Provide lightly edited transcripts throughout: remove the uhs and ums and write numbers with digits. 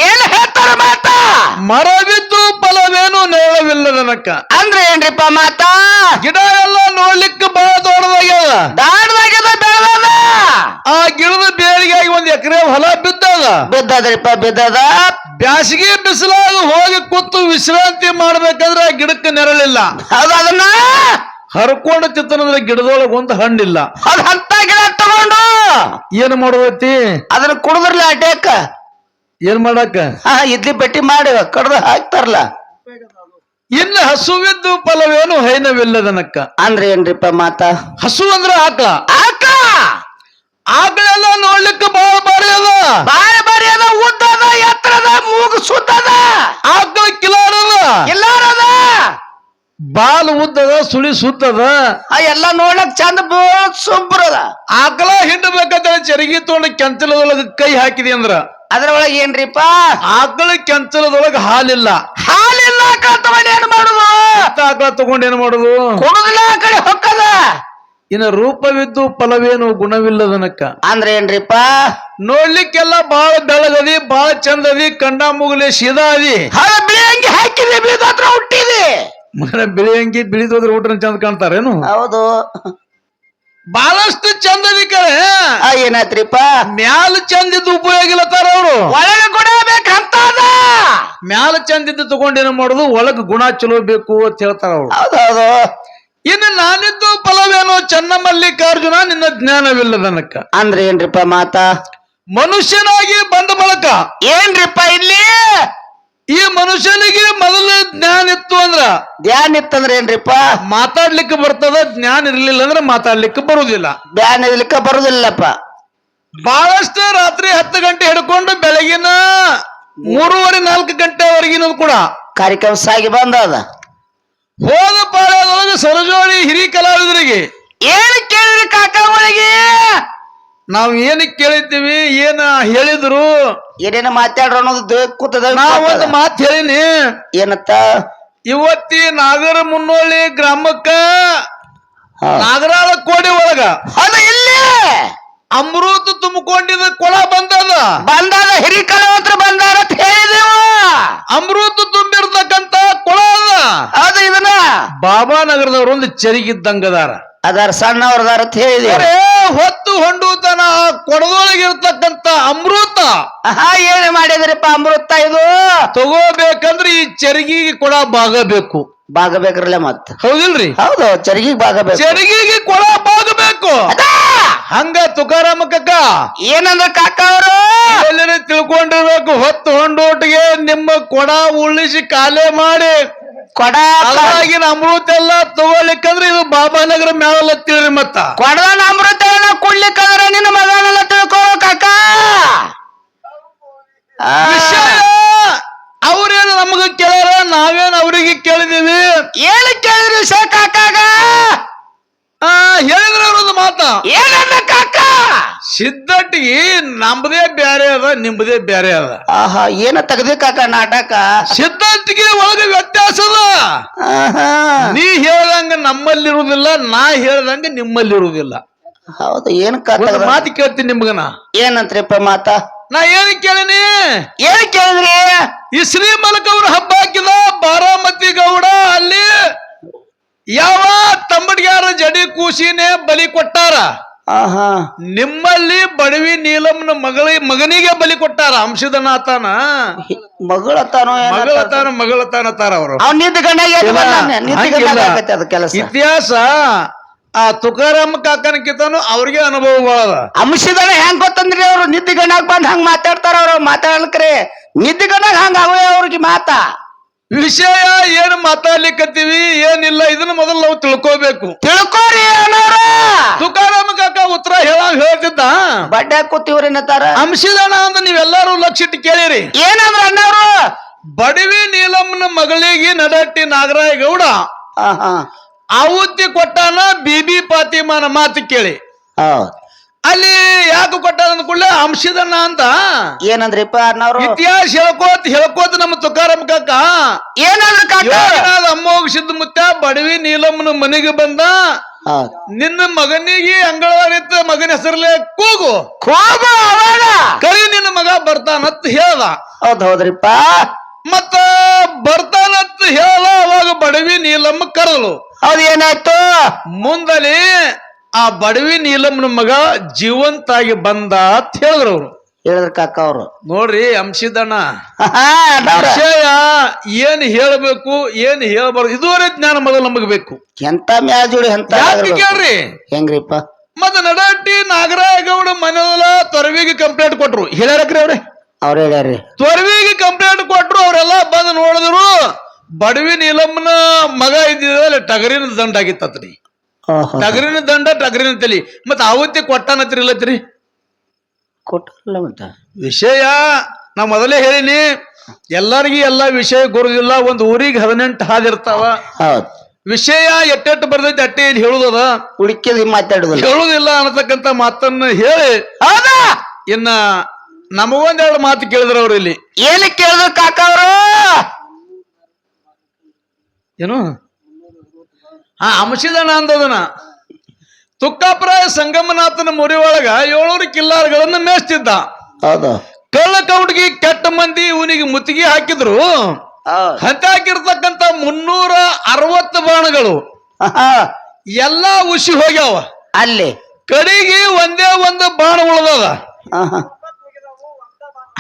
ಏನ್ ಹೇಳ್ತಾರ ಮಾತ ಮರವಿದ್ದು ಫಲವೇನು ನೇಳವಿಲ್ಲದನಕ್ಕ ಅಂದ್ರೆ ಏನ್ರಿಪ್ಪ ಮಾತ ಗಿಡ ಎಲ್ಲ ನೋಡ್ಲಿಕ್ಕೆ ಬಹಳ ದೊಡ್ಡದಾಗ್ಯದ ದಾಡ್ದಾಗ್ಯದ ಬೆಳದ ಆ ಗಿಡದ ಬೇರಿಗಾಗಿ 1 ಎಕರೆ ಹೊಲ ಬಿದ್ದದ ಬಿದ್ದದ್ರಿಪ್ಪ ಬಿದ್ದದ ಬ್ಯಾಸಿಗೆ ಬಿಸಿಲಾಗ ಹೋಗಿ ಕೂತು ವಿಶ್ರಾಂತಿ ಮಾಡ್ಬೇಕಂದ್ರೆ ಆ ಗಿಡಕ್ಕೆ ನೆರಳಿಲ್ಲ ಹೌದು ಅದನ್ನ ಹರ್ಕೊಂಡು ತಿತ್ತನಂದ್ರೆ ಗಿಡದೊಳಗ ಒಂದು ಹಣ್ಣಿಲ್ಲ ಅದ್ ಅಂತ ಗಿಡ ತಗೊಂಡು ಏನ್ ಮಾಡೋದೈತಿ ಅದನ್ನ ಕುಡಿದ್ರಲ್ಲ ಅಟ್ಯಾಕ ಏನ್ ಮಾಡಾಕ ಇಡ್ಲಿ ಬೆಟ್ಟಿ ಮಾಡಿ ಕಡ್ದು ಹಾಕ್ತಾರಲ್ಲ ಇನ್ನು ಹಸುವಿದ್ದು ಫಲವೇನು ಹೈನವಿಲ್ಲದನಕ್ಕ ಅಂದ್ರೆ ಏನ್ರಿಪ್ಪ ಮಾತ ಹಸು ಅಂದ್ರ ಆಕಳ ಆಕ ಆಕಳೆಲ್ಲ ನೋಡ್ಲಿಕ್ಕೆ ಬಹಳ ಬಾರಿ ಅದ ಬಾರಿ ಅದ ಉದ್ದದ ಎತ್ತರದ ಮೂಗು ಸುತ್ತದ ಆಕಳ ಕಿಲಾರದ ಎಲ್ಲಾರದ ಬಾಲ್ ಉದ್ದದ ಸುಳಿ ಸುತ್ತದ ಎಲ್ಲ ನೋಡಕ್ ಚಂದ ಸುಬ್ರದ ಆಕಳ ಹಿಂಡಬೇಕಂತ ಚರಗಿ ತಗೊಂಡು ಕೆಂಚಲದೊಳಗ ಕೈ ಹಾಕಿದೆ ಅಂದ್ರ ಅದ್ರೊಳಗೆ ಏನ್ರಿಪ್ಪ ಆಕಳ ಕೆಂಚಲದೊಳಗ ಹಾಲಿಲ್ಲ ಹಾಲಿಲ್ಲ ತಗೊಂಡು ಏನ್ ಮಾಡುದು ಆಕಳ ತಗೊಂಡು ಏನ್ ಮಾಡುದು ಕುಡುದಿಲ್ಲ ಆ ಕಡೆ ಹೊಕ್ಕದ ಇನ್ನ ರೂಪವಿದ್ದು ಫಲವೇನು ಗುಣವಿಲ್ಲದನಕ್ಕ ಅಂದ್ರೆ ಏನ್ರಿಪ್ಪ ನೋಡ್ಲಿಕ್ಕೆಲ್ಲ ಬಾಳ ಬೆಳಗದಿ ಬಾಳ ಚಂದದಿ ಕಂಡ ಮುಗಲಿ ಸೀದಾ ಅದಿ ಬಿಳಿ ಅಂಗಿ ಹಾಕಿದೆ ಬೀದತ್ರ ಹುಟ್ಟಿದೆ ಮರ ಬಿಳಿ ಅಂಗಿ ಬಿಳಿದೋದ್ರ ಊಟ ಚಂದ ಕಾಣ್ತಾರೇನು ಹೌದು ಬಹಳಷ್ಟು ಚಂದದಿ ಕರೆ ಏನಾಯ್ತ್ರಿಪ್ಪ ಮ್ಯಾಲ ಚಂದಿದ್ದು ಉಪಯೋಗ ಇಲ್ಲತ್ತಾರ ಅವರು ಒಳಗೆ ಗುಣ ಬೇಕಂತ ಮ್ಯಾಲ ಚಂದಿದ್ದು ತಗೊಂಡು ಏನ್ ಮಾಡುದು ಒಳಗ್ ಗುಣ ಚಲೋ ಬೇಕು ಅಂತ ಹೇಳ್ತಾರ ಅವ್ರು ಹೌದೌದು ಇನ್ನು ನಾನಿದ್ದು ಫಲವೇನೋ ಚನ್ನಮಲ್ಲಿಕಾರ್ಜುನ ನಿನ್ನ ಜ್ಞಾನವಿಲ್ಲದನಕ್ಕ ಅಂದ್ರೆ ಏನ್ರಿಪ್ಪ ಮಾತ ಮನುಷ್ಯನಾಗಿ ಬಂದ ಬಳಕ ಏನ್ರಿಪ್ಪ ಇಲ್ಲಿ ಈ ಮನುಷ್ಯನಿಗೆ ಮೊದಲು ಜ್ಞಾನ ಇತ್ತು ಅಂದ್ರ ಧ್ಯಾನ ಇತ್ತಂದ್ರೆ ಏನ್ರಿಪ್ಪ ಮಾತಾಡ್ಲಿಕ್ಕೆ ಬರ್ತದ ಜ್ಞಾನ ಇರ್ಲಿಲ್ಲ ಅಂದ್ರೆ ಮಾತಾಡ್ಲಿಕ್ಕೆ ಬರುದಿಲ್ಲ ಧ್ಯಾನ ಇರ್ಲಿಕ್ಕ ಬರುದಿಲ್ಲಪ್ಪ ಬಹಳಷ್ಟು ರಾತ್ರಿ 10 ಗಂಟೆ ಹಿಡ್ಕೊಂಡು ಬೆಳಗಿನ 3:30-4 ಗಂಟೆವರೆಗಿನ ಕೂಡ ಕಾರ್ಯಕ್ರಮ ಸಾಗಿ ಬಂದದ ಹೋದ ಪಾಳ್ಯದೊಳಗೆ ಸರಜೋಡಿ ಹಿರಿ ಕಲಾವಿದರಿಗೆ ಏನ್ ಕೇಳಿದ್ರಿ ಕಾಕಾಗಳಿಗೆ ನಾವ್ ಏನಕ್ಕೆ ಕೇಳಿದ್ದೀವಿ ಏನ ಹೇಳಿದ್ರು ಏನೇನ ಮಾತಾಡ್ರ ಅನ್ನೋದು ಕೂತದ ನಾವೊಂದು ಮಾತು ಹೇಳಿನಿ ಏನತ್ತ ಇವತ್ತಿ ನಾಗರ ಮುನ್ನೋಳಿ ಗ್ರಾಮಕ್ಕ ನಾಗರಾಳ ಕೋಡಿ ಒಳಗ ಅದು ಇಲ್ಲಿ ಅಮೃತ ತುಂಬಿಕೊಂಡಿದ ಕೊಳ ಬಂದದ ಹಿರಿ ಕಲಾವಂತರು ಬಂದಾರ ಅಂತ ಹೇಳಿದೆವು ಅಮೃತ ತುಂಬಿರ್ತಕ್ಕಂತ ಕೊಳ ಅದ ಅದು ಇದನ್ನ ಬಾಬಾ ನಗರದವ್ರು ಒಂದು ಚೆರಿಗಿದ್ದಂಗದಾರ ಅದಾರ ಸಣ್ಣವ್ರದಾರ ಅಂತ ಹೇಳಿದೆ ಹೊತ್ತು ಹೊಂಡುತನ ಕೊಡದೊಳಗಿರ್ತಕ್ಕಂತ ಅಮೃತ ಏನ್ ಮಾಡಿದ್ರಿಪ್ಪ ಅಮೃತ ಇದು ತಗೋಬೇಕಂದ್ರೆ ಈ ಚೆರಿಗಿಗೆ ಕೊಡ ಬಾಗಬೇಕು ಬಾಗಬೇಕ್ರಲ್ಲ ಮತ್ ಹೌದಿಲ್ರಿ ಹೌದು ಚರಿಗಿಗೆ ಬಾಗಬೇಕು ಚೆರಿಗಿಗೆ ಕೊಳ ಬಾಗಬೇಕು ಹಂಗ ತುಕಾರಾಮ ಕಕ್ಕ ಏನಂದ್ರ ಕಾಕ ಅವರು ಎಲ್ಲರೂ ತಿಳ್ಕೊಂಡಿರ್ಬೇಕು ಹೊತ್ತು ಹೊಂಡೋಟಿಗೆ ನಿಮ್ಮ ಕೊಡ ಉಳಿಸಿ ಕಾಲೇ ಮಾಡಿ ಕೊಡ ಆಗಿನ ಅಮೃತ ಎಲ್ಲ ತಗೋಲಿಕ್ಕಂದ್ರೆ ಇದು ಬಾಬಾನಗರ ಮ್ಯಾಲ ತಿಳಿರಿ ಮತ್ತ ಕೊಡದ ಅಮೃತ ಕುಡ್ಲಿಕ್ಕಂದ್ರ ನಿನ್ನ ಮಗನೆಲ್ಲ ತಿಳ್ಕೋ ಕಾಕ ಅವ್ರೇನು ನಮಗ ಕೇಳ್ಯಾರ ನಾವೇನು ಅವ್ರಿಗೆ ಕೇಳಿದೀವಿ ಏನು ಕೇಳಿದ್ರಿ ವಿಷಯ ಕಾಕಾಗ ಹೇಳಿದ್ರ ಅವ್ರದ್ದು ಮಾತ ಏನಂದ ಕಾಕ ಸಿದ್ದಟ್ಟಿಗೆ ನಮ್ದೇ ಬ್ಯಾರೆ ಅದ ನಿಮ್ದೇ ಬ್ಯಾರೆ ಅದ ಆಹಾ ಏನ ತೆಗ್ದಿ ಕಾಕ ನಾಟಕ ಸಿದ್ಧಾಂತಿಗೆ ಒಳಗೆ ವ್ಯತ್ಯಾಸ ಅದ ನೀ ಹೇಳ್ದಂಗ ನಮ್ಮಲ್ಲಿರುವುದಿಲ್ಲ ನಾ ಹೇಳ್ದಂಗ ನಿಮ್ಮಲ್ಲಿರುವುದಿಲ್ಲ ಹೌದು ಏನ್ ಮಾತು ಕೇಳ್ತೀನಿ ನಿಮ್ಗನ ಏನಂತ್ರಿಪ್ಪ ಮಾತ ನಾ ಏನ್ ಕೇಳಿನಿ ಏನ್ ಕೇಳಿದ್ರಿ ಈ ಶ್ರೀ ಮಲಕ ಅವ್ರ ಹಬ್ಬ ಹಾಕಿದ ಬಾರಾಮತಿ ಗೌಡ ಅಲ್ಲಿ ಯಾವ ತಂಬಡ್ಗ್ಯಾರ ಜಡಿ ಕೂಸಿನೇ ಬಲಿ ಕೊಟ್ಟಾರ ನಿಮ್ಮಲ್ಲಿ ಬಡವಿ ನೀಲಮ್ಮನ ಮಗನಿಗೆ ಬಲಿ ಕೊಟ್ಟಾರ ಅಂಶದನಾಥನ ಮಗಳತಾನ ಅವರು ಕೆಲಸ ಇತಿಹಾಸ ಆ ತುಕಾರಾಮ ಕಾಕನಕ್ಕಿಂತನೂ ಅವ್ರಿಗೆ ಅನುಭವಗಳದ ಅಂಶದನ ಹೆಂಗ್ ಗೊತ್ತಂದ್ರಿ ಅವ್ರು ನಿದ್ದೆ ಗಂಡಾಗ ಬಂದ್ ಹಂಗ ಮಾತಾಡ್ತಾರ ಅವ್ರು ಮಾತಾಡ್ಕ್ರಿ ನಿದ್ದೆ ಗಂಡಾಗ ಹಂಗ ಅವೇ ಅವ್ರಿಗೆ ಮಾತಾ ವಿಷಯ ಏನ್ ಮಾತಾಡ್ಲಿಕ್ಕತ್ತೀವಿ ಏನಿಲ್ಲ ಇದನ್ನ ಮೊದಲು ನಾವು ತಿಳ್ಕೋಬೇಕು ತಿಳ್ಕೋರಿ ತುಕಾರಾಮ ಕಾಕ ಉತ್ತರ ಹೇಳ್ತಿದ್ದ ಬಡ್ಡೆ ಕೂತಿವ್ರಿನತಾರ ಅಂಶದಣ ಅಂತ ನೀವೆಲ್ಲಾರು ಲಕ್ಷಿಟ್ಟು ಕೇಳಿರಿ ಏನಂದ್ರ ಅಣ್ಣವ್ರು ಬಡವಿ ನೀಲಮ್ಮನ ಮಗಳಿಗೆ ನಡಟ್ಟಿ ನಾಗರಾಯ ಗೌಡ ಆಹುತಿ ಕೊಟ್ಟಾನ ಬಿಬಿ ಫಾತಿಮಾನ ಮಾತು ಕೇಳಿ ಅಲ್ಲಿ ಯಾಕೆ ಕೊಟ್ಟಾರ ಅಂದ ಕೂಡಲೇ ಅಂಶದಣ್ಣ ಅಂತ ಏನಂದ್ರಿಪ್ಪ ಅಣ್ಣವ್ರು ಇತಿಹಾಸ ಹೇಳ್ಕೋತ ನಮ್ಮ ತುಕಾರಾಮ ಕಾಕ ಏನಂದ್ರ ಅಮ್ಮೋಗ ಸಿದ್ಧ ಮುತ್ತ ಬಡವಿ ನೀಲಮ್ಮನ ಮನೆಗೆ ಬಂದ ಹೌದ್ ನಿನ್ನ ಮಗನಿಗೆ ಅಂಗಳವಾಡಿತ್ತ ಮಗನ ಹೆಸರಲ್ಲೇ ಕೂಗು ಹೋಗು ಅವಾಗ ಕರಿ ನಿನ್ನ ಮಗ ಬರ್ತಾನತ್ ಹೇಳ್ದ. ಹೌದ್ರಿಪ್ಪ. ಮತ್ತ ಬರ್ತಾನತ್ ಹೇಳ್ದ. ಅವಾಗ ಬಡವಿ ನೀಲಮ್ಮ ಕರೆದಳು. ಹೌದ್ ಏನಾಯ್ತು? ಮುಂದಲ್ಲಿ ಆ ಬಡವಿ ನೀಲಮ್ಮನ ಮಗ ಜೀವಂತಾಗಿ ಬಂದ ಅಂತ ಹೇಳಿದ್ರು ಅವ್ರು. ಹೇಳಿದ್ರ ಕಾಕ ಅವ್ರು. ನೋಡ್ರಿ ಅಂಶಿದಣ್ಣ ವಿಷಯ ಏನ್ ಹೇಳ್ಬೇಕು ಏನ್ ಹೇಳ್ಬಾರ್ದು ಇದುವರೆ ಜ್ಞಾನ ಮೊದಲು ನಮಗ್ ಬೇಕು. ಎಂತ ಮ್ಯಾಜುಡಿ ಎಂತ ಯಾಕೆ ಕೇಳ್ರಿ ಹೆಂಗ್ರಿಪ್ಪ? ಮತ್ತ ನಡಾಟಿ ನಾಗರಾಯಗೌಡ ಮನೆಯಲ್ಲ ತೊರವಿಗೆ ಕಂಪ್ಲೇಂಟ್ ಕೊಟ್ರು. ಹೇಳ್ಯಾರಕ್ರಿ ಅವ್ರೆ? ಅವ್ರ ಹೇಳ್ಯಾರಿ. ತೊರವಿಗೆ ಕಂಪ್ಲೇಂಟ್ ಕೊಟ್ರು. ಅವರೆಲ್ಲ ಬಂದು ನೋಡಿದ್ರು ಬಡವಿ ನೀಲಮ್ಮನ ಮಗ ಇದ್ದಿದ್ರೆ ಟಗರಿನ ದಂಡ ಆಗಿತ್ತತ್ರಿ. ಟಗರಿನ ದಂಡ ಟಗರಿನ ತಲಿ. ಮತ್ತ ಅವತ್ತಿ ಕೊಟ್ಟಾನತ್ರಿ ಇಲ್ಲತ್ರಿ ಕೊಟ್ಟಲ್ಲ. ಮತ್ತ ವಿಷಯ ನಾ ಮೊದಲೇ ಹೇಳಿನಿ, ಎಲ್ಲರಿಗೂ ಎಲ್ಲ ವಿಷಯ ಗುರುದಿಲ್ಲ. ಒಂದು ಊರಿಗೆ 18 ಹಾದಿರ್ತಾವ. ಹೌದ್ ವಿಷಯ ಎಟ್ಟೆಟ್ಟು ಬರ್ದೈತಿ ಅಟ್ಟೆ ಇಲ್ಲಿ ಹೇಳುದದ, ಹುಡುಕಿದ ಮಾತಾಡುದಿಲ್ಲ, ಹೇಳುದಿಲ್ಲ ಅನ್ನತಕ್ಕಂತ ಮಾತನ್ನ ಹೇಳಿ ಹೌದಾ ಇನ್ನ ನಮಗೊಂದೆರಡು ಮಾತು ಕೇಳಿದ್ರ ಅವ್ರು. ಇಲ್ಲಿ ಏನು ಕೇಳಿದ್ರು ಕಾಕ ಅವರು? ಏನು ಅಂಶಿದಣ್ಣ ಅಂದದನ ತುಕ್ಕಾಪುರ ಸಂಗಮನಾಥನ ಮುರಿ ಒಳಗ 700 ಕಿಲ್ಲಾರಗಳನ್ನ ಮೇಯಿಸ್ತಿದ್ದ. ಹೌದು. ಕಳ್ಳ ಕೌಟಿಗೆ ಕೆಟ್ಟ ಮಂದಿ ಇವನಿಗೆ ಮುತ್ತಿಗೆ ಹಾಕಿದ್ರು. ಹತ್ತಾಕಿರ್ತಕ್ಕಂತ 360 ಬಾಣಗಳು ಎಲ್ಲಾ ಉಸಿ ಹೋಗ್ಯಾವ. ಅಲ್ಲಿ ಕಡೆಗೆ ಒಂದೇ ಒಂದು ಬಾಣ ಉಳ್ದದ.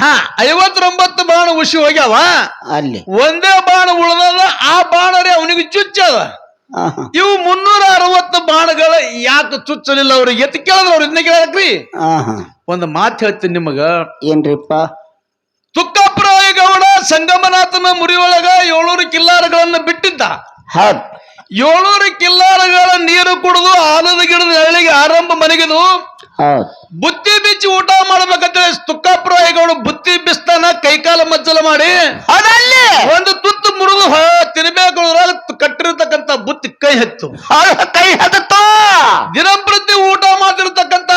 59 ಬಾಣ ಉಸಿ ಹೋಗ್ಯಾವ. ಅಲ್ಲಿ ಒಂದೇ ಬಾಣ ಉಳ್ದದ. ಆ ಬಾಣರೇ ಅವನಿಗೆ ಚುಚ್ಚದ. ಇವು 360 ಬಾಣಗಳ ಯಾಕೆ ಚುಚ್ಚಲಿಲ್ಲ ಅವ್ರಿಗೆ ಎತ್ ಕೇಳಿದ್ರ ಅವ್ರು ಇದನ್ನ ಕೇಳಕ್ರಿ. ಒಂದು ಮಾತು ಹೇಳ್ತೀನಿ ನಿಮಗ. ಏನ್ರಿಪ್ಪ? ತುಕ್ಕಾಪುರಾಯಗೌಡ ಸಂಗಮನಾಥನ ಮುರಿಯೊಳಗ 700 ಕಿಲ್ಲಾರಗಳನ್ನ ಬಿಟ್ಟಿದ್ದ. 700 ಕಿಲ್ಲಾರಗಳ ನೀರು ಕುಡಿದು ಆಲದ ಗಿಡದ ನೆರಳಿಗೆ ಆರಂಭ ಮನೆಗಿದು ಬುತ್ತಿ ಬಿಚ್ಚಿ ಊಟ ಮಾಡ್ಬೇಕಂತ ತುಕ್ಕಾಪುರಾಯಗೌಡ ಬುತ್ತಿ ಬಿಸ್ತಾನ ಕೈಕಾಲ ಮಜ್ಜಲ ಮಾಡಿ ಒಂದು ತುತ್ತು ಮುರಿದು ತಿನ್ಬೇಕು ಕಟ್ಟಿರತಕ್ಕಂತ ಬುತ್ತಿ ಕೈ ಹತ್ತು. ದಿನಂಪ್ರತಿ ಊಟ ಮಾಡಿರ್ತಕ್ಕಂತ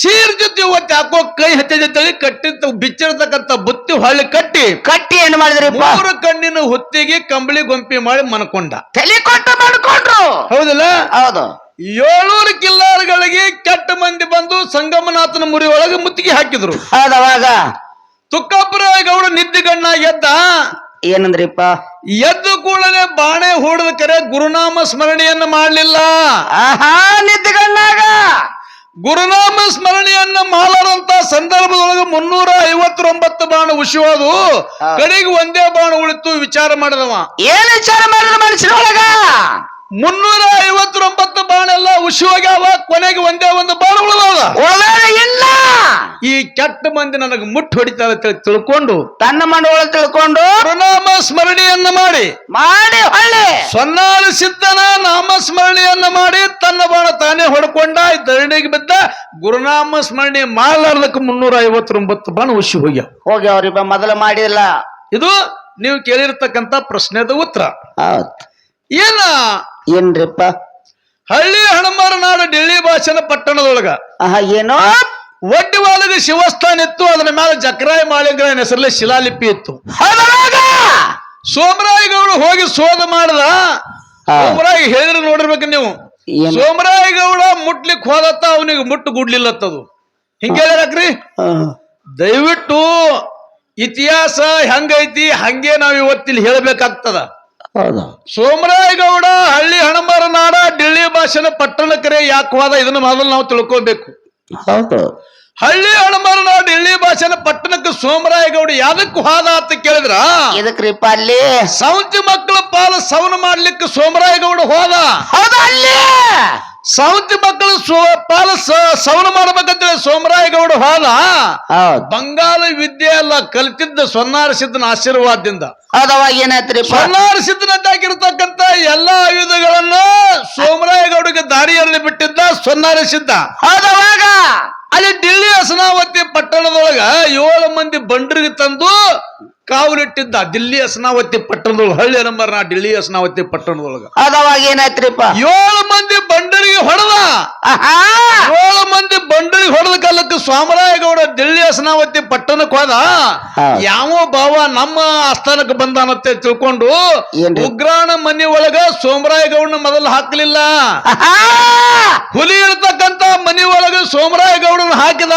ಶೀರ್ ಜೊತೆ ಹಾಕೋ ಕೈ ಹತ್ತಿದ ಕಟ್ಟಿರ್ತ ಬಿಚ್ಚಿರ್ತಕ್ಕಂತ ಬುತ್ತಿ ಹೊಳ್ಳಿ ಕಟ್ಟಿ ಏನ್ ಮಾಡಿದ್ರಿ? 3 ಕಣ್ಣಿನ ಹೊತ್ತಿಗೆ ಕಂಬಳಿ ಗೊಂಪಿ ಮಾಡಿ ಮನ್ಕೊಂಡ. ಮಾಡ್ಕೊಂಡ್ರು. ಹೌದಿಲ್ಲ? ಹೌದು. 700 ಕಿಲ್ಲಾರಗಳಿಗೆ ಕೆಟ್ಟ ಮಂದಿ ಬಂದು ಸಂಗಮನಾಥನ ಮುರಿ ಒಳಗೆ ಮುತ್ತಿಗೆ ಹಾಕಿದ್ರು. ಅವಾಗ ತುಕ್ಕಾಪುರಾಯಗೌಡ ನಿದ್ದಿಗಣ್ಣ ಎದ್ದ. ಏನಂದ್ರಿಪ್ಪ? ಎದ್ದು ಕೂಡಲೇ ಬಾಣೆ ಹೂಡದ ಕರೆ ಗುರುನಾಮ ಸ್ಮರಣೆಯನ್ನ ಮಾಡಲಿಲ್ಲ. ನಿದ್ದಿಗಣ್ಣಾಗ ಗುರುನಾಮ ಸ್ಮರಣೆಯನ್ನ ಮಾಡಲಾರಂತ ಸಂದರ್ಭದೊಳಗೆ 359 ಬಾಣ ಉಸಿಯೋದು. ಕಡೆಗೆ ಒಂದೇ ಬಾಣ ಉಳಿತು. ವಿಚಾರ ಮಾಡಿದವ. ಏನ್ ವಿಚಾರ ಮಾಡಿದ ಮನುಷ್ಯರೊಳಗ? 359 ಬಾಣ ಎಲ್ಲ ಉಸಿ ಹೋಗ್ಯಾವ. ಕೊನೆಗೆ ಒಂದೇ ಒಂದು ಬಾಣ ಉಳಿದ. ಇಲ್ಲ, ಈ ಕೆಟ್ಟ ಮಂದಿ ನನಗೆ ಮುಟ್ಟು ಹೊಡಿತಾರೆ ತಿಳ್ಕೊಂಡು ತನ್ನ ಮಂಡೋಳ ತಿಳ್ಕೊಂಡು ಗುರುನಾಮ ಸ್ಮರಣೆಯನ್ನ ಮಾಡಿ ಹೊಳ್ಳಿ ಸೊನ್ನಾಳು ಸಿದ್ಧನ ನಾಮ ಸ್ಮರಣೆಯನ್ನ ಮಾಡಿ ತನ್ನ ಬಾಣ ತಾನೇ ಹೊಡ್ಕೊಂಡ. ಧರಣಿಗೆ ಬಿದ್ದ. ಗುರುನಾಮ ಸ್ಮರಣೆ ಮಾಡಲಾರ್ದಕ್ಕೆ 359 ಬಾಣ ಉಸಿ ಹೋಗ್ಯಾವ್ರಿಪ್ಪ. ಮೊದಲ ಮಾಡಿಲ್ಲ. ಇದು ನೀವು ಕೇಳಿರ್ತಕ್ಕಂತ ಪ್ರಶ್ನೆದ ಉತ್ತರ. ಏನ್ರಿಪ್ಪ? ಹಳ್ಳಿ ಹಣಮಾರ ನಾಡು ಡಿಳ್ಳಿ ಭಾಷಣ ಪಟ್ಟಣದೊಳಗ ಏನೋ ಒಡ್ಡಿವಾಲದ ಶಿವಸ್ಥಾನ ಇತ್ತು. ಅದರ ಮೇಲೆ ಜಕ್ರಾಯ ಮಾಳಿಂಗರಾಯನ ಹೆಸರಲ್ಲಿ ಶಿಲಾಲಿಪಿ ಇತ್ತು. ಸೋಮರಾಯಗೌಡ ಹೋಗಿ ಶೋಧ ಮಾಡದ. ಸೋಮರಾಯ ಹೇಳಿದ್ರೆ ನೋಡಿರ್ಬೇಕು ನೀವು. ಸೋಮರಾಯಗೌಡ ಮುಟ್ಲಿಕ್ ಹೋದತ್ತ ಅವನಿಗೆ ಮುಟ್ಟು ಗುಡ್ಲಿಲ್ಲತ್ತದು. ಹಿಂಗ ಹೇಳ್ಯಾಕ್ರಿ. ದಯವಿಟ್ಟು ಇತಿಹಾಸ ಹೆಂಗೈತಿ ಹಂಗೆ ನಾವ್ ಇವತ್ತಿಲ್ಲಿ ಹೇಳ್ಬೇಕಾಗ್ತದ. ಸೋಮರಾಯಗೌಡ ಹಳ್ಳಿ ಹಣಮಾರ ನಾಡ ಡಿಳ್ಳಿ ಭಾಷಣ ಪಟ್ಟಣಕರೆ ಯಾಕೆ ಹೋದ ಇದನ್ನ ಮೊದಲು ನಾವು ತಿಳ್ಕೋಬೇಕು. ಹಳ್ಳಿ ಹಣಮಾರ ನಾಡ ಡಿಳ್ಳಿ ಭಾಷಣ ಪಟ್ಟಣಕ್ಕೆ ಸೋಮರಾಯಗೌಡ ಯಾವ್ದಕ್ಕೆ ಹೋದ ಅಂತ ಕೇಳಿದ್ರ ಇದಕ್ರಿಪ್ಪ ಅಲ್ಲಿ ಸೌಂತಿ ಮಕ್ಕಳ ಪಾಲ ಸವನ ಮಾಡ್ಲಿಕ್ಕೆ ಸೋಮರಾಯಗೌಡ ಹೋದ. ಸೌಂತಿ ಮಕ್ಕಳು ಪಾಲ ಸವನ ಮಾಡ್ಬೇಕಂತೇಳಿ ಸೋಮರಾಯಗೌಡ ಹೋದ. ಬಂಗಾಳ ವಿದ್ಯೆ ಎಲ್ಲ ಕಲಿತಿದ್ದ ಸೊನ್ನಾರ ಸಿದ್ದನ ಆಶೀರ್ವಾದದಿಂದ. ಏನಾಯ್ತ್ರಿ? ಸೊನ್ನಾರ ಸಿದ್ದನದ್ದಾಗಿರ್ತಕ್ಕಂತ ಎಲ್ಲಾ ಆಯುಧಗಳನ್ನ ಸೋಮರಾಯಗೌಡಗೆ ದಾರಿಯಲ್ಲಿ ಬಿಟ್ಟಿದ್ದ ಸೊನ್ನಾರ ಸಿದ್ದ. ಅಲ್ಲಿ ಡಿಳ್ಳಿ ಹಸನಾವತಿ ಪಟ್ಟಣದೊಳಗ 7 ಮಂದಿ ಬಂಡರಿಗೆ ತಂದು ಕಾವಲಿಟ್ಟಿದ್ದ ದಿಲ್ಲಿ ಹಸನಾವತಿ ಪಟ್ಟಣದೊಳಗ ಹಳ್ಳಿ ನಂಬರ್ ಡಿಲ್ಲಿ ಹಸನಾವತಿ ಪಟ್ಟಣದೊಳಗ ಅವಾಗ ಏನಾಯ್ತ್ರಿಪ್ಪ 7 ಮಂದಿ ಬಂಡರಿಗೆ ಹೊಡೆದ ಆಹಾ 7 ಮಂದಿ ಬಂಡರಿಗೆ ಹೊಡೆದ ಕಾಲಕ್ಕೆ ಸ್ವಾಮರಾಯಗೌಡ ದಿಲ್ಲಿ ಹಸನಾವತಿ ಪಟ್ಟಣಕ್ಕೆ ಹೋದ ಯಾವ ಭಾವ ನಮ್ಮ ಆಸ್ಥಾನಕ್ಕೆ ಬಂದಾನತ್ತೆ ತಿಳ್ಕೊಂಡು ಏನ್ರಿ? ಉಗ್ರಾಣ ಮನಿ ಒಳಗ ಸೋಮರಾಯಗೌಡನ ಮೊದಲು ಹಾಕ್ಲಿಲ್ಲ ಆಹಾ ಹುಲಿ ಇರ್ತಕ್ಕಂತ ಮನಿ ಒಳಗ ಸೋಮರಾಯಗೌಡನ ಹಾಕಿದ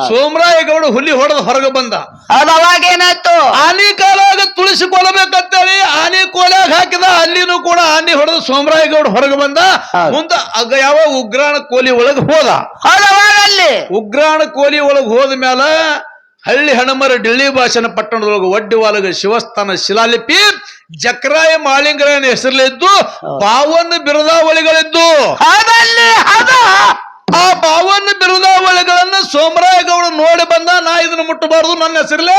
ಸೋಮರಾಯಗೌಡ ಹುಲಿ ಹೊಡೆದ ಹೊರಗೆ ಬಂದ ಅವಾಗ ಏನಾಯ್ತು ಆನಿ ಕಾಲಾಗ ತುಳಿಸಿಕೊಳ್ಳಬೇಕಂತೇಳಿ ಆನಿ ಕೋಲ್ಯಾಗ ಹಾಕಿದ ಅಲ್ಲಿನೂ ಕೂಡ ಆನಿ ಹೊಡೆದ ಸೋಮರಾಯಗೌಡ ಹೊರಗೆ ಬಂದ ಮುಂದ ಯಾವ ಉಗ್ರಾಣ ಕೋಲಿ ಒಳಗ ಹೋದ ಅವಾಗ ಅಲ್ಲಿ ಉಗ್ರಾಣ ಕೋಲಿ ಒಳಗ ಹೋದ ಮ್ಯಾಲ ಹಳ್ಳಿ ಹಣಮರ ಡಿಳ್ಳಿ ಭಾಷಣ ಪಟ್ಟಣದೊಳಗ ಒಡ್ಡಿವಾಲಗ ಶಿವಸ್ಥಾನ ಶಿಲಾಲಿಪಿ ಜಕ್ರಾಯ ಮಾಳಿಂಗರಾಯನ ಹೆಸರಲ್ಲಿದ್ದು 52 ಬಿರುದಾವಳಿಗಳಿದ್ದು ಅದಲ್ಲಿ ಅದ ಆ 52 ಬಿರುದಾವಳಿಗಳನ್ನ ಸೋಮರಾಯಗೌಡ ನೋಡಿ ಬಂದ ನಾ ಇದನ್ನ ಮುಟ್ಟಬಾರದು ನನ್ನ ಹೆಸರಲ್ಲೇ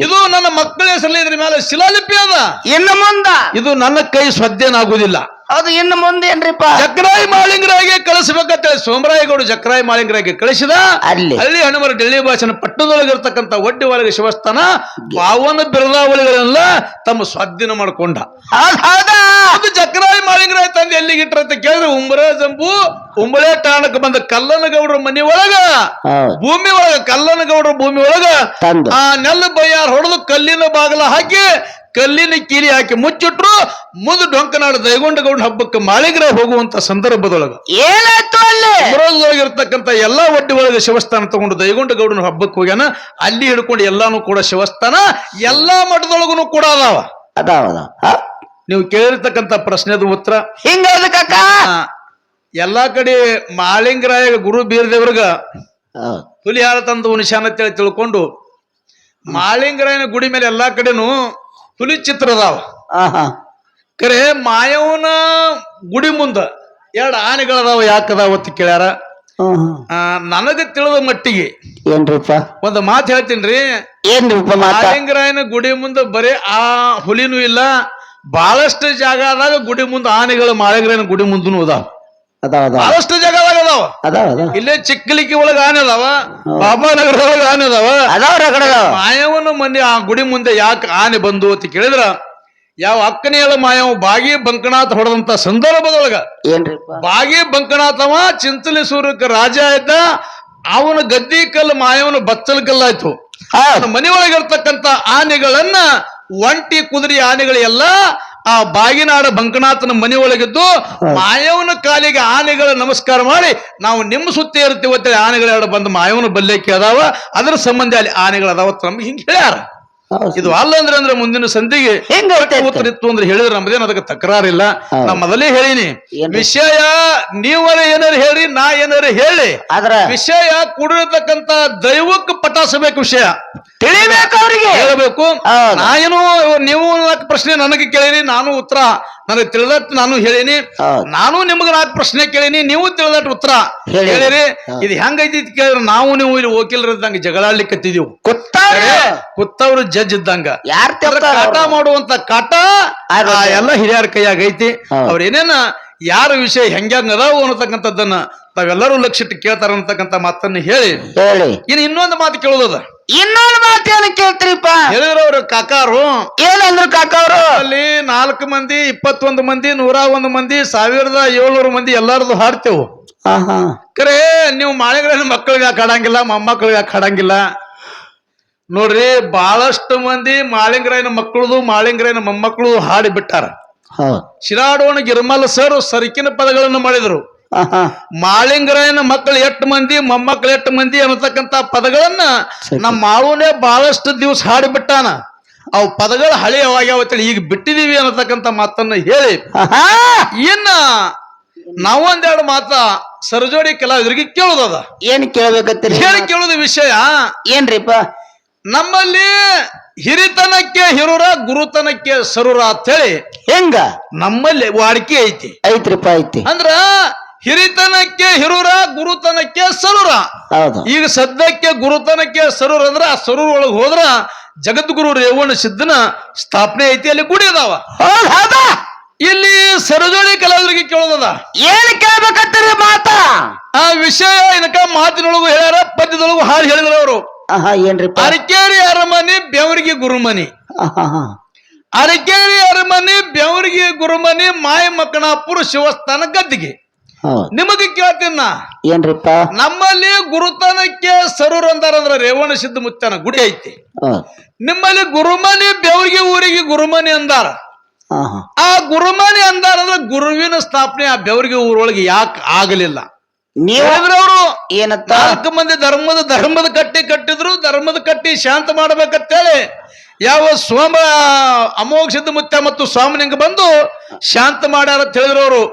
ಇದು ನನ್ನ ಮಕ್ಕಳ ಹೆಸರಲ್ಲಿ ಇದ್ರ ಮೇಲೆ ಶಿಲಾಲಿಪಿ ಅದ ಇನ್ನು ಮುಂದ ಇದು ನನ್ನ ಕೈ ಸ್ವದ್ದೇನಾಗುವುದಿಲ್ಲ ಅದು ಇನ್ನು ಮುಂದೆ ಏನ್ರಿಪ್ಪ ಜಕ್ರಾಯಿ ಮಾಳಿಂಗರಾಯಿಗೆ ಕಳಿಸ್ಬೇಕಂತೇಳಿ ಸೋಮರಾಯಗೌಡ ಜಕ್ರಾಯಿ ಮಾಳಿಂಗರಾಯಿಗೆ ಕಳಿಸಿದ ಅಲ್ಲಿ ಹಳ್ಳಿ ಹಣಮರ ಡೆಲ್ಲಿ ಭಾಷಣ ಪಟ್ಟಣದೊಳಗಿರ್ತಕ್ಕಂಥ ಒಡ್ಡಿ ಒಳಗೆ ಶಿವಸ್ಥಾನ 52 ಬಿರುದಾವಳಿಗಳನ್ನೆಲ್ಲ ತಮ್ಮ ಸ್ವಾಧೀನ ಮಾಡಿಕೊಂಡ ಅದು ಜಕ್ರಾಯಿ ಮಾಳಿಂಗರಾಯ ತಂದೆ ಎಲ್ಲಿಗೆ ಇಟ್ರ ಅಂತ ಕೇಳಿದ್ರೆ ಉಂಬರ ಜಂಬು ಉಂಬಳೆ ಠಾಣಕ್ಕೆ ಬಂದ ಕಲ್ಲನಗೌಡರ ಮನೆ ಒಳಗ ಭೂಮಿ ಒಳಗ ಕಲ್ಲನಗೌಡರ ಭೂಮಿ ಒಳಗ ಆ ನೆಲ್ಲ ಬಯ್ಯಾರ ಹೊಡೆದು ಕಲ್ಲಿನ ಬಾಗಲ ಹಾಕಿ ಕಲ್ಲಿನ ಕೀಲಿ ಹಾಕಿ ಮುಚ್ಚಿಟ್ರು ಮುಂದೆ ಡೊಂಕನಾಡು ದೈಗೊಂಡಗೌಡ ಹಬ್ಬಕ್ಕೆ ಮಾಳಿಗರಾಯ ಹೋಗುವಂತ ಸಂದರ್ಭದೊಳಗ ಏನಾಯ್ತು ಅಲ್ಲಿ ಇರ್ತಕ್ಕಂಥ ಎಲ್ಲಾ ಒಡ್ಡಿ ಒಳಗೆ ಶಿವಸ್ಥಾನ ತಗೊಂಡು ದೈಗೊಂಡಗೌಡನ ಹಬ್ಬಕ್ಕೆ ಹೋಗ್ಯಾನ ಅಲ್ಲಿ ಹಿಡ್ಕೊಂಡು ಎಲ್ಲಾನು ಕೂಡ ಶಿವಸ್ಥಾನ ಎಲ್ಲಾ ಮಠದೊಳಗೂ ಕೂಡ ಅದಾವ ನೀವು ಕೇಳಿರ್ತಕ್ಕಂಥ ಪ್ರಶ್ನೆದ ಉತ್ತರ ಹಿಂಗ ಕಾಕ ಎಲ್ಲಾ ಕಡೆ ಮಾಳಿಂಗರಾಯ ಗುರು ಬೀರದೇವ್ರಗ ಹುಲಿ ಹಾರ ತಂದು ನಿಶಾನ ತಿಳ್ಕೊಂಡು ಮಾಳಿಂಗರಾಯನ ಗುಡಿ ಮೇಲೆ ಎಲ್ಲಾ ಕಡೆನೂ ಹುಲಿ ಚಿತ್ರ ಅದಾವ ಕರೆ ಮಾಯವನ ಗುಡಿ ಮುಂದ 2 ಆನೆಗಳದಾವ ಯಾಕದಾವ ಅಂತ ಕೇಳ್ಯಾರ ನನಗ ತಿಳಿದ ಮಟ್ಟಿಗೆ ಏನ್ರಿಪ್ಪ ಒಂದು ಮಾತು ಹೇಳ್ತೀನ್ರಿ ಏನ್ರಿಪ್ಪ ಮಾಳಿಂಗರಾಯನ ಗುಡಿ ಮುಂದೆ ಬರೀ ಆ ಹುಲಿನೂ ಇಲ್ಲ ಬಹಳಷ್ಟು ಜಾಗದಾಗ ಗುಡಿ ಮುಂದೆ ಆನೆಗಳು ಮಾಳಿಂಗರಾಯನ ಗುಡಿ ಮುಂದೂ ಅದಾವ ಬಹಳಷ್ಟು ಜಾಗದಾಗ ಅದಾವ ಇಲ್ಲೇ ಚಿಕ್ಕಲಿಕ್ಕಿ ಒಳಗ ಆನೆ ಅದಾವ ಬಾಬಾನಗರದೊಳಗ ಆನೆ ಅದಾವ ಮಾಯವನ ಮನೆ ಆ ಗುಡಿ ಮುಂದೆ ಯಾಕೆ ಆನೆ ಬಂದು ಅಂತ ಕೇಳಿದ್ರ ಯಾವ ಅಕ್ಕನಿಯಳ ಮಾಯವ ಬಾಗಿ ಬಂಕನಾಥ ಹೊಡೆದಂತ ಸಂದರ್ಭದೊಳಗ ಬಾಗಿ ಬಂಕನಾಥವ ಚಿಂಚಲೇಶ್ವರಕ್ಕೆ ರಾಜ ಆಯ್ತ ಅವನ ಗದ್ದಿ ಕಲ್ಲು ಮಾಯವನ ಬಚ್ಚಲ ಕಲ್ಲಾಯ್ತು ಮನೆಯೊಳಗಿರ್ತಕ್ಕಂಥ ಆನೆಗಳನ್ನ ಒಂಟಿ ಕುದುರೆ ಆನೆಗಳು ಎಲ್ಲ ಆ ಬಾಗಿನಾಡ ಬಂಕನಾಥನ ಮನೆಯೊಳಗಿದ್ದು ಮಾಯವನ ಕಾಲಿಗೆ ಆನೆಗಳ ನಮಸ್ಕಾರ ಮಾಡಿ ನಾವು ನಿಮ್ಮ ಸುತ್ತ ಇರ್ತೀವಿ ಅಂತೇಳಿ ಆನೆಗಳೆರಡು ಬಂದು ಮಾಯವನ ಬಲ್ಯಕ್ಕೆ ಅದಾವ ಅದರ ಸಂಬಂಧ ಅಲ್ಲಿ ಆನೆಗಳು ಅದಾವ ನಮ್ಗೆ ಹಿಂಗೆ ಹೇಳ್ಯಾರ ಇದು ಅಲ್ಲ ಅಂದ್ರೆ ಮುಂದಿನ ಸಂಧಿಗೆ ಉತ್ತರ ಇತ್ತು ಅಂದ್ರೆ ಹೇಳಿದ್ರೆ ನಮ್ದೇನು ಅದಕ್ಕೆ ತಕರಾರಿಲ್ಲ ನಾ ಮೊದಲೇ ಹೇಳಿನಿ ವಿಷಯ ನೀವರ ಏನಾರು ಹೇಳಿ ನಾ ಏನಾರು ಹೇಳಿ ವಿಷಯ ಕೂಡಿರತಕ್ಕಂತ ದೈವಕ್ಕೆ ಪಟಾಸಬೇಕು ವಿಷಯ ತಿಳಿಬೇಕು ಅವ್ರಿಗೆ ಹೇಳಬೇಕು ನಾ ಏನು ನೀವು ಪ್ರಶ್ನೆ ನನಗೆ ಕೇಳಿರಿ ನಾನು ಉತ್ತರ ನನಗೆ ತಿಳಿದಟ್ಟು ನಾನು ಹೇಳಿನಿ ನಾನು ನಿಮ್ಗೆ 4 ಪ್ರಶ್ನೆ ಕೇಳಿನಿ ನೀವು ತಿಳಿದಟ್ಟು ಉತ್ತರ ಹೇಳಿರಿ ಇದು ಹೆಂಗೈತಿ ಕೇಳಿದ್ರೆ ನಾವು ನೀವು ಇಲ್ಲಿ ವಕೀಲರಿದ್ದಂಗ ಜಗಳಾಡ್ಲಿಕ್ಕತ್ತಿದೀವು ಕುತ್ತವ್ರು ಜಡ್ಜ್ ಇದ್ದಂಗ ಕಾಟ ಮಾಡುವಂತ ಕಾಟ ಎಲ್ಲ ಹಿರಿಯರ ಕೈಯಾಗ ಐತಿ ಅವ್ರ ಏನೇನ ಯಾರ ವಿಷಯ ಹೆಂಗ್ಯಾಂಗ ಅದಾವು ಅನ್ನತಕ್ಕಂಥದ್ದನ್ನ ತಾವೆಲ್ಲರೂ ಲಕ್ಷಿಟ್ಟು ಕೇಳ್ತಾರ ಅನ್ನತಕ್ಕಂಥ ಮಾತನ್ನ ಹೇಳಿ ಇನ್ನು ಇನ್ನೊಂದು ಮಾತು ಕೇಳೋದದ ಇನ್ನೊಂದು ಮಾತು ಏನು ಕೇಳ್ತೀರಿಪ್ಪ ಹೇಳಿದ್ರು ಅವ್ರ ಕಾಕಾರು ಏನಂದ್ರು ಕಾಕವ್ರು ಅಲ್ಲಿ 4 ಮಂದಿ 21 ಮಂದಿ 101 ಮಂದಿ 1700 ಮಂದಿ ಎಲ್ಲಾರದು ಹಾಡ್ತೇವು ಕರೆ ನೀವು ಮಾಳಿಂಗರಾಯನ ಮಕ್ಕಳಿಗೆ ಹಾಡಂಗಿಲ್ಲ ಮೊಮ್ಮಕ್ಕಳಿಗೆ ಹಾಡಂಗಿಲ್ಲ ನೋಡ್ರಿ ಬಹಳಷ್ಟು ಮಂದಿ ಮಾಳಿಂಗರಾಯನ ಮಕ್ಕಳದು ಮಾಳಿಂಗರಾಯನ ಮೊಮ್ಮಕ್ಕಳು ಹಾಡಿ ಬಿಟ್ಟಾರ ಶಿರಾಡೋಣ ಗಿರ್ಮಲ್ ಸರ್ ಸರಿಕಿನ ಪದಗಳನ್ನು ಮಾಡಿದ್ರು ಮಾಳಿಂಗರಾಯನ ಮಕ್ಕಳು 8 ಮಂದಿ ಮೊಮ್ಮಕ್ಕಳು 8 ಮಂದಿ ಅನ್ನತಕ್ಕಂತ ಪದಗಳನ್ನ ನಮ್ಮ ಮಾಳುನೇ ಬಹಳಷ್ಟು ದಿವಸ ಹಾಡಿಬಿಟ್ಟಾನ ಅವು ಪದಗಳು ಹಳೆಯವಾಗ್ಯಾವತ್ತೇಳಿ ಈಗ ಬಿಟ್ಟಿದೀವಿ ಅನ್ನತಕ್ಕಂತ ಮಾತನ್ನ ಹೇಳಿ ಇನ್ನ ನಾವೊಂದೆರಡು ಮಾತ ಸರಜೋಡಿ ಕಲಾವಿದರಿಗೆ ಕೇಳೋದದ ಏನ್ ಕೇಳಬೇಕಂತೀರಿ ಹೇಳಿ ಕೇಳೋದು ವಿಷಯ ಏನ್ರಿಪ್ಪ ನಮ್ಮಲ್ಲಿ ಹಿರಿತನಕ್ಕೆ ಹಿರುರ ಗುರುತನಕ್ಕೆ ಸರುರ ಅಂತ ಹೇಳಿ ಹೆಂಗ ನಮ್ಮಲ್ಲಿ ವಾಡಿಕೆ ಐತ್ರಿಪ್ಪ ಐತಿ ಅಂದ್ರ ಹಿರಿತನಕ್ಕೆ ಹಿರುರ ಗುರುತನಕ್ಕೆ ಸರುರ ಈಗ ಸದ್ಯಕ್ಕೆ ಗುರುತನಕ್ಕೆ ಸರುರ ಅಂದ್ರ ಆ ಸರೂರ್ ಒಳಗೆ ಹೋದ್ರ ಜಗದ್ಗುರು ರೇವಣ ಸಿದ್ಧನ ಸ್ಥಾಪನೆ ಐತಿ ಅಲ್ಲಿ ಗುಡಿ ಅದಾವ ಇಲ್ಲಿ ಸರಜೋಡಿ ಕಲಾವಿದರಿಗೆ ಕೇಳೋದದ ಏನ್ ಕೇಳ್ಬೇಕಂತೀರಿ ಮಾತಾ ಆ ವಿಷಯ ಏನಕ್ಕ ಮಾತಿನೊಳಗು ಹೇಳ್ಯಾರ ಪದ್ಯದೊಳಗು ಹಾಡು ಹೇಳಿದ್ರು ಅವರು ಆಹಾ ಏನ್ರಿಪ್ಪ ಅರಕೇರಿ ಅರಮನೆ ಬೆವರಿಗೆ ಗುರುಮನಿ ಆಹಾ ಅರಕೇರಿ ಅರಮನೆ ಬೆವರಿಗೆ ಗುರುಮನಿ ಮಾಯ ಮಕ್ಕಣಾಪುರ ಶಿವಸ್ಥಾನ ಗದ್ದಿಗೆ. ಹೌದ್ ನಿಮಗೆ ಕೇಳ್ತೀನ, ಏನ್ರಿಪ್ಪ ನಮ್ಮಲ್ಲಿ ಗುರುತನಕ್ಕೆ ಸರೂರ್ ಅಂತಾರಂದ್ರ ರೇವಣ ಸಿದ್ಧ ಮುತ್ತನ ಗುಡಿ ಐತಿ. ಹೌದ್ ನಿಮ್ಮಲ್ಲಿ ಗುರುಮನಿ ಬೆವರಿಗೆ ಊರಿಗೆ ಗುರುಮನಿ ಅಂದಾರ. ಆಹಾ ಆ ಗುರುಮನಿ ಅಂದಾರಂದ್ರ ಗುರುವಿನ ಸ್ಥಾಪನೆ ಆ ಬೆವರಿಗೆ ಊರೊಳಗೆ ಯಾಕೆ ಆಗಲಿಲ್ಲ? ನೀವು ಅವರು ಏನತ್ತ 4 ಮಂದಿ ಧರ್ಮದ ಕಟ್ಟಿದ್ರು. ಧರ್ಮದ ಕಟ್ಟಿ ಶಾಂತ ಮಾಡ್ಬೇಕಂತೇಳಿ ಯಾವ ಸೋಮ ಅಮೋಘ ಸಿದ್ಧ ಮುತ್ಯ ಮತ್ತು ಸ್ವಾಮಿನಿಂಗ ಬಂದು ಶಾಂತ ಮಾಡ್ಯಾರ ಅಂತ ಹೇಳಿದ್ರು ಅವರು.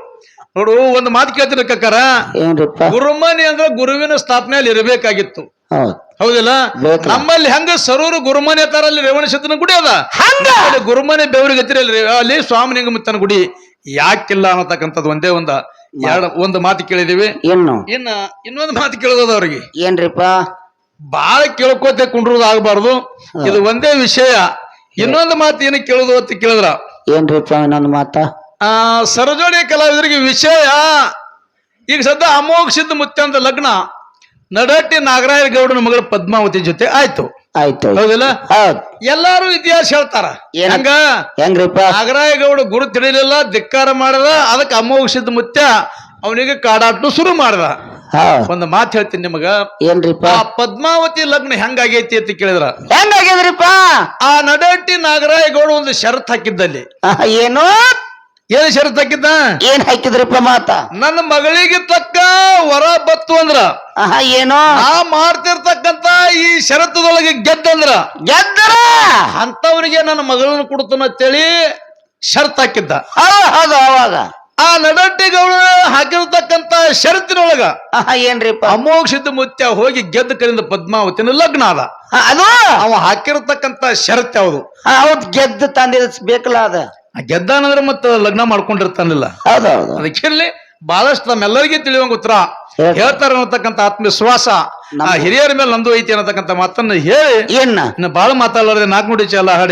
ನೋಡು, ಒಂದು ಮಾತು ಕೇಳ್ತೀನಿ ಕಕ್ಕಾರ, ಏನ್ರಿಪ್ಪ ಗುರುಮನಿ ಅಂದ್ರೆ ಗುರುವಿನ ಸ್ಥಾಪನೆಯಲ್ಲಿ ಇರಬೇಕಾಗಿತ್ತು. ಹೌದ್ ಹೌದಿಲ್ಲ? ಬೇಕ್ರಿ. ನಮ್ಮಲ್ಲಿ ಹೆಂಗ ಸರೂರು ಗುರುಮನಿ ಅಂತಾರ, ಅಲ್ಲಿ ರೇವಣ ಸಿದ್ಧನ ಗುಡಿ ಅದ. ಹಂಗ ಅಲ್ಲಿ ಗುರುಮನಿ ಬೆವರಿಗೆ ಅಲ್ಲಿ ಸ್ವಾಮಿನಿಂಗ ಮುತ್ತನ ಗುಡಿ ಯಾಕಿಲ್ಲ ಅನ್ನತಕ್ಕಂಥದ್ದು ಒಂದೇ ಒಂದು ಮಾತು ಕೇಳಿದೀವಿ. ಏನು ಇನ್ನೊಂದು ಮಾತು ಕೇಳೋದು ಅವ್ರಿಗೆ ಏನ್ರಿಪ್ಪ ಬಾಳ ಕೇಳ್ಕೋತೆ ಕುಂಡ್ರೋದು ಆಗಬಾರ್ದು. ಇದು ಒಂದೇ ವಿಷಯ. ಇನ್ನೊಂದು ಮಾತು ಏನು ಕೇಳೋದು ಅಂತ ಕೇಳಿದ್ರ, ಏನ್ರಿಪ್ಪ ಇನ್ನೊಂದು ಮಾತ ಸರಜೋಡಿ ಕಲಾವಿದರಿಗೆ ವಿಷಯ. ಈಗ ಸದ್ಯ ಅಮೋಘ ಸಿದ್ಧ ಮುತ್ಯಂತ ಲಗ್ನ ನಡಹಟ್ಟಿ ನಾಗರಾಯ ಗೌಡನ ಮಗಳ ಪದ್ಮಾವತಿ ಜೊತೆ ಆಯ್ತು. ಆಯ್ತು ಹೌದಿಲ್ಲ? ಹೌದ್ ಎಲ್ಲಾರು ಇತಿಹಾಸ ಹೇಳ್ತಾರ. ಹೆಂಗ ಹೆಂಗ್ರಿಪ್ಪ ನಾಗರಾಯ ಗೌಡ ಗುರು ತಿಳಿಲಿಲ್ಲ, ಧಿಕ್ಕಾರ ಮಾಡದ. ಅದಕ್ಕೆ ಅಮೋಘ ಸಿದ್ಧ ಮುತ್ಯ ಅವನಿಗೆ ಕಾಡಾಟ ಶುರು ಮಾಡದ. ಹೌದ್ ಒಂದು ಮಾತು ಹೇಳ್ತೀನಿ ನಿಮಗ, ಏನ್ರಿಪ್ಪ ಆ ಪದ್ಮಾವತಿ ಲಗ್ನ ಹೆಂಗಾಗೈತಿ ಅಂತ ಕೇಳಿದ್ರ, ಹೆಂಗಾಗಿದ್ರಿಪ್ಪ ಆ ನಡಹಟ್ಟಿ ನಾಗರಾಯ ಗೌಡ ಒಂದು ಷರತ್ ಹಾಕಿದ್ದಲ್ಲಿ. ಏನು ಏನ್ ಷರತ್ ಹಾಕಿದ್ದ? ಏನ್ ಹಾಕಿದ್ರಿಪ್ಪ ಮಾತ ನನ್ನ ಮಗಳಿಗೆ ತಕ್ಕ ವರ ಬತ್ತು ಅಂದ್ರ ಏನು ನಾ ಮಾಡ್ತಿರ್ತಕ್ಕಂತ ಈ ಷರತ್ತದೊಳಗೆ ಗೆದ್ದಂದ್ರ ಗೆದ್ದರ ಅಂತವರಿಗೆ ನನ್ನ ಮಗಳನ್ನು ಕೊಡ್ತಾನ ಅಂತೇಳಿ ಷರತ್ ಹಾಕಿದ್ದ. ಹೌದು ಅವಾಗ ಆ ನಡಹಟ್ಟಿ ಗೌಡ ಹಾಕಿರ್ತಕ್ಕಂತ ಷರತ್ತಿನೊಳಗ ಏನ್ರಿಪ್ಪ ಅಮೋಘ ಸಿದ್ಧ ಮುತ್ಯ ಹೋಗಿ ಗೆದ್ದ ಕರಿಂದ ಪದ್ಮಾವತಿನ ಲಗ್ನ ಅದ. ಅದು ಅವ ಹಾಕಿರ್ತಕ್ಕಂತ ಷರತ್ ಯಾವುದು? ಹೌದ್ ಗೆದ್ದು ತಂದಿರ್ಸ್ಬೇಕಲ್ಲ ಅದ ಗೆದ್ದಾನಂದ್ರೆ ಮತ್ತ ಲಗ್ನ ಮಾಡ್ಕೊಂಡಿರ್ತಾನಿಲ್ಲ. ಹೌದೌದು ಅದಕ್ಕೆ ಬಹಳಷ್ಟು ನಮ್ಮೆಲ್ಲರಿಗೆ ತಿಳಿಯುವಂಗ ಉತ್ತರ ಹೇಳ್ತಾರೆ ಅನ್ನತಕ್ಕಂಥ ಆತ್ಮವಿಶ್ವಾಸ ಆ ಹಿರಿಯರ ಮೇಲೆ ನಂದು ಐತಿ ಅನ್ನತಕ್ಕಂಥ ಮಾತನ್ನ ಹೇಳಿ ಏನ ಇನ್ನು ಬಹಳ ಮಾತಾಡಲಾರದೆ 4 ನುಡಿ ಚಾಲ ಹಾಡಿ